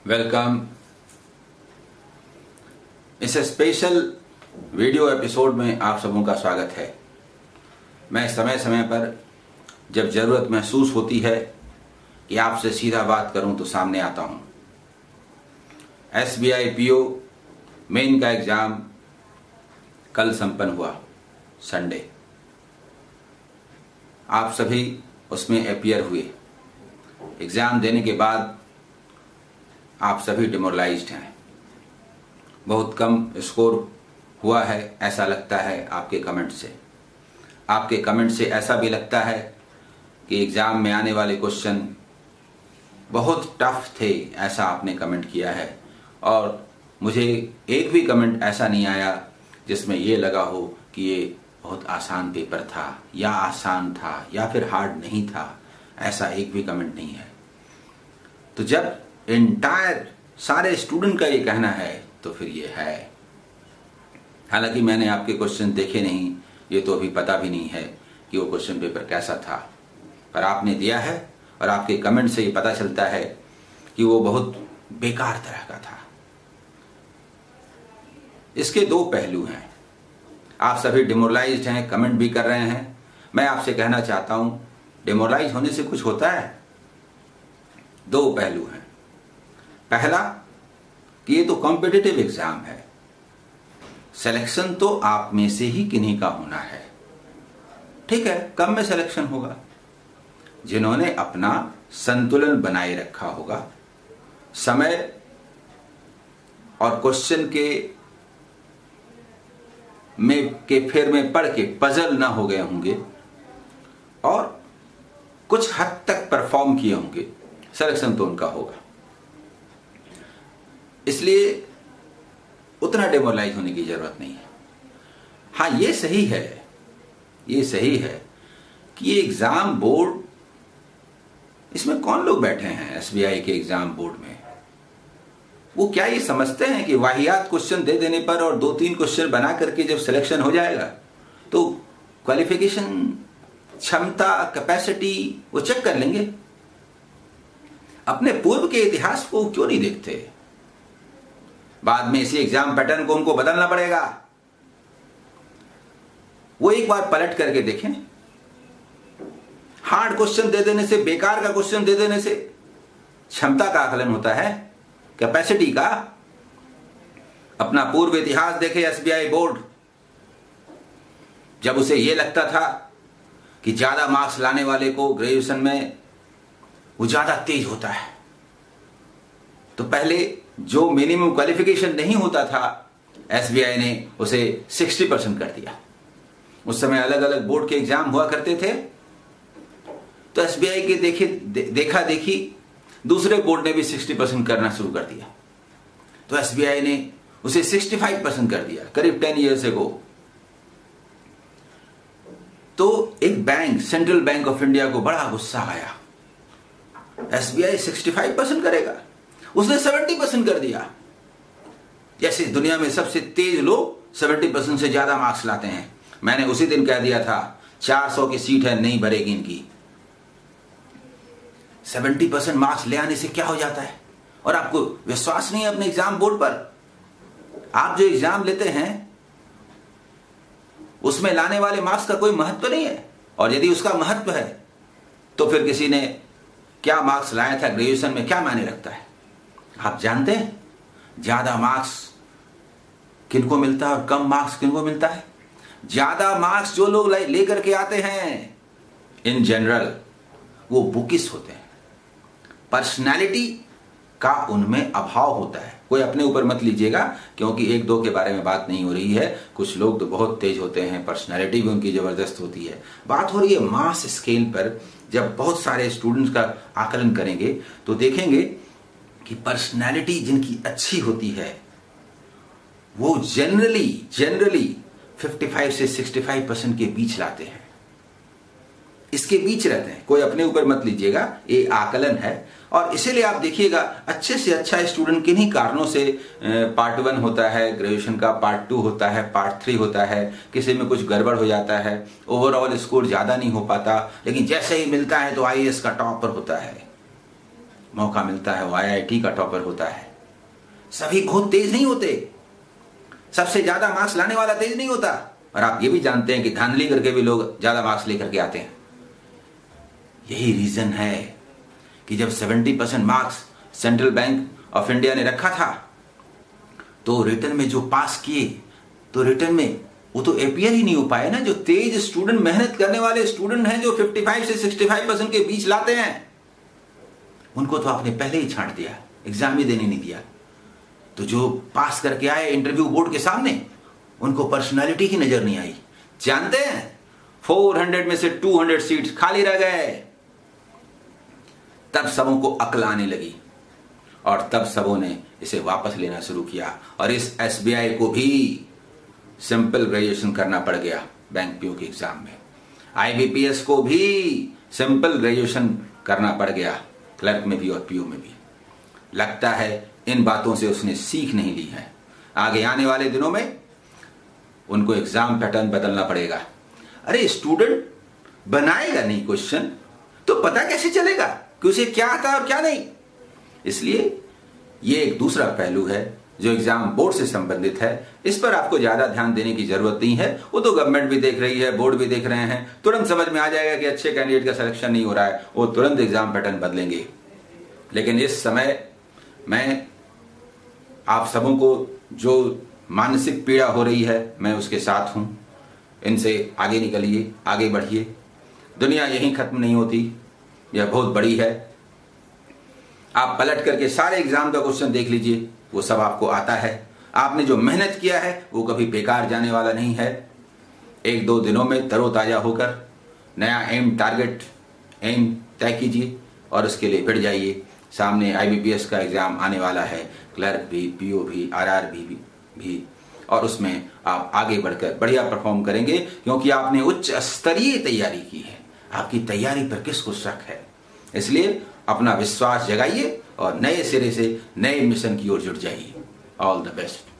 Welcome. इस special video episode में आप सबों का स्वागत है। मैं समय समय पर जब ज़रूरत महसूस होती है कि आपसे सीधा बात करूं तो सामने आता हूं। SBI PO मेन का एग्ज़ाम कल संपन्न हुआ, संडे। आप सभी उसमें अपीयर हुए। एग्ज़ाम देने के बाद आप सभी डिमोरलाइज्ड हैं। बहुत कम स्कोर हुआ है ऐसा लगता है आपके कमेंट से। आपके कमेंट से ऐसा भी लगता है कि एग्ज़ाम में आने वाले क्वेश्चन बहुत टफ थे, ऐसा आपने कमेंट किया है। और मुझे एक भी कमेंट ऐसा नहीं आया जिसमें ये लगा हो कि ये बहुत आसान पेपर था या आसान था या फिर हार्ड नहीं था। ऐसा एक भी कमेंट नहीं है। तो जब एंटायर सारे स्टूडेंट का ये कहना है तो फिर ये है। हालांकि मैंने आपके क्वेश्चन देखे नहीं, ये तो अभी पता भी नहीं है कि वो क्वेश्चन पेपर कैसा था, पर आपने दिया है और आपके कमेंट से ये पता चलता है कि वो बहुत बेकार तरह का था। इसके दो पहलू हैं। आप सभी डिमोरलाइज्ड हैं, कमेंट भी कर रहे हैं। मैं आपसे कहना चाहता हूं, डिमोरलाइज होने से कुछ होता है? दो पहलू हैं। पहला कि ये तो कॉम्पिटिटिव एग्जाम है, सिलेक्शन तो आप में से ही किन्हीं का होना है। ठीक है, कम में सिलेक्शन होगा जिन्होंने अपना संतुलन बनाए रखा होगा, समय और क्वेश्चन के फेर में पढ़ के पजल ना हो गए होंगे और कुछ हद तक परफॉर्म किए होंगे, सिलेक्शन तो उनका होगा। इसलिए उतना डिमोरलाइज होने की जरूरत नहीं है। हाँ, ये सही है कि ये एग्जाम बोर्ड, इसमें कौन लोग बैठे हैं SBI के एग्जाम बोर्ड में? वो क्या ये समझते हैं कि वाहियात क्वेश्चन दे देने पर और 2-3 क्वेश्चन बना करके जब सिलेक्शन हो जाएगा तो क्वालिफिकेशन, क्षमता, कैपेसिटी वो चेक कर लेंगे? अपने पूर्व के इतिहास को क्यों नहीं देखते? बाद में इसी एग्जाम पैटर्न को उनको बदलना पड़ेगा। वो एक बार पलट करके देखें। हार्ड क्वेश्चन दे देने से, बेकार का क्वेश्चन दे देने से क्षमता का आकलन होता है, कैपेसिटी का। अपना पूर्व इतिहास देखे SBI बोर्ड। जब उसे यह लगता था कि ज्यादा मार्क्स लाने वाले को ग्रेजुएशन में वो ज्यादा तेज होता है, तो पहले जो मिनिमम क्वालिफिकेशन नहीं होता था SBI ने उसे 60% कर दिया। उस समय अलग अलग बोर्ड के एग्जाम हुआ करते थे, तो SBI के देखा देखी दूसरे बोर्ड ने भी 60% करना शुरू कर दिया, तो SBI ने उसे 65% कर दिया करीब 10 ईयर्स अगो। तो एक bank, central bank of India को बड़ा गुस्सा आया, SBI 65% करेगा, उसने 70% कर दिया। जैसे दुनिया में सबसे तेज लोग 70% से ज्यादा मार्क्स लाते हैं। मैंने उसी दिन कह दिया था 400 की सीट है, नहीं भरेगी इनकी। 70% मार्क्स ले आने से क्या हो जाता है? और आपको विश्वास नहीं है अपने एग्जाम बोर्ड पर? आप जो एग्जाम लेते हैं उसमें लाने वाले मार्क्स का कोई महत्व नहीं है, और यदि उसका महत्व है तो फिर किसी ने क्या मार्क्स लाया था ग्रेजुएशन में क्या मायने रखता है? आप जानते हैं ज्यादा मार्क्स किनको मिलता है और कम मार्क्स किनको मिलता है? ज्यादा मार्क्स जो लोग लेकर के आते हैं इन जनरल वो बुकिस होते हैं, पर्सनालिटी का उनमें अभाव होता है। कोई अपने ऊपर मत लीजिएगा, क्योंकि 1-2 के बारे में बात नहीं हो रही है। कुछ लोग तो बहुत तेज होते हैं, पर्सनालिटी भी उनकी जबरदस्त होती है। बात हो रही है मास स्केल पर। जब बहुत सारे स्टूडेंट्स का आकलन करेंगे तो देखेंगे कि पर्सनालिटी जिनकी अच्छी होती है वो जनरली 55 से 65% के बीच लाते हैं, इसके बीच रहते हैं। कोई अपने ऊपर मत लीजिएगा, ये आकलन है। और इसीलिए आप देखिएगा अच्छे से अच्छा स्टूडेंट किन्हीं कारणों से पार्ट 1 होता है ग्रेजुएशन का, पार्ट 2 होता है, पार्ट 3 होता है, किसी में कुछ गड़बड़ हो जाता है, ओवरऑल स्कोर ज्यादा नहीं हो पाता, लेकिन जैसे ही मिलता है तो IAS का टॉपर होता है। मौका मिलता है वो IIT का टॉपर होता है। सभी बहुत तेज नहीं होते, सबसे ज्यादा मार्क्स लाने वाला तेज नहीं होता। और आप ये भी जानते हैं कि धांधली करके भी लोग ज्यादा मार्क्स लेकर के आते हैं। यही रीजन है कि जब 70% marks central bank of India ने रखा था, तो रिटर्न में जो पास किए, तो रिटर्न में वो तो अपियर ही नहीं हो पाए ना। जो तेज स्टूडेंट, मेहनत करने वाले स्टूडेंट हैं, जो 55 से 65% के बीच लाते हैं, उनको तो आपने पहले ही छांट दिया, एग्जाम ही देने नहीं दिया। तो जो पास करके आए इंटरव्यू बोर्ड के सामने, उनको पर्सनालिटी की नजर नहीं आई। जानते हैं 400 में से 200 सीट्स खाली रह गए। तब सबों को अक्ल आने लगी और तब सबों ने इसे वापस लेना शुरू किया। और इस SBI को भी सिंपल ग्रेजुएशन करना पड़ गया बैंक पीओ के एग्जाम में। IBPS को भी सिंपल ग्रेजुएशन करना पड़ गया, क्लर्क में भी और पीओ में भी। लगता है इन बातों से उसने सीख नहीं ली है। आगे आने वाले दिनों में उनको एग्जाम पैटर्न बदलना पड़ेगा। अरे स्टूडेंट बनाएगा नहीं क्वेश्चन तो पता कैसे चलेगा कि उसे क्या आता है और क्या नहीं। इसलिए ये एक दूसरा पहलू है जो एग्जाम बोर्ड से संबंधित है। इस पर आपको ज्यादा ध्यान देने की जरूरत नहीं है। वो तो गवर्नमेंट भी देख रही है, बोर्ड भी देख रहे हैं। तुरंत समझ में आ जाएगा कि अच्छे कैंडिडेट का सिलेक्शन नहीं हो रहा है, वो तुरंत एग्जाम पैटर्न बदलेंगे। लेकिन इस समय मैं आप सबों को जो मानसिक पीड़ा हो रही है, मैं उसके साथ हूं। इनसे आगे निकलिए, आगे बढ़िए। दुनिया यहीं खत्म नहीं होती, यह बहुत बड़ी है। आप पलट करके सारे एग्जाम का क्वेश्चन देख लीजिए, वो सब आपको आता है। आपने जो मेहनत किया है वो कभी बेकार जाने वाला नहीं है। 1-2 दिनों में तरोताजा होकर नया एम, टारगेट, एम तय कीजिए और उसके लिए भिड़ जाइए। सामने IBPS का एग्जाम आने वाला है, क्लर्क भी, पीओ भी, RR भी, और उसमें आप आगे बढ़कर बढ़िया परफॉर्म करेंगे, क्योंकि आपने उच्च स्तरीय तैयारी की है। आपकी तैयारी पर किसको शक है? इसलिए अपना विश्वास जगाइए और नए सिरे से नए मिशन की ओर जुट जाइए। All the best.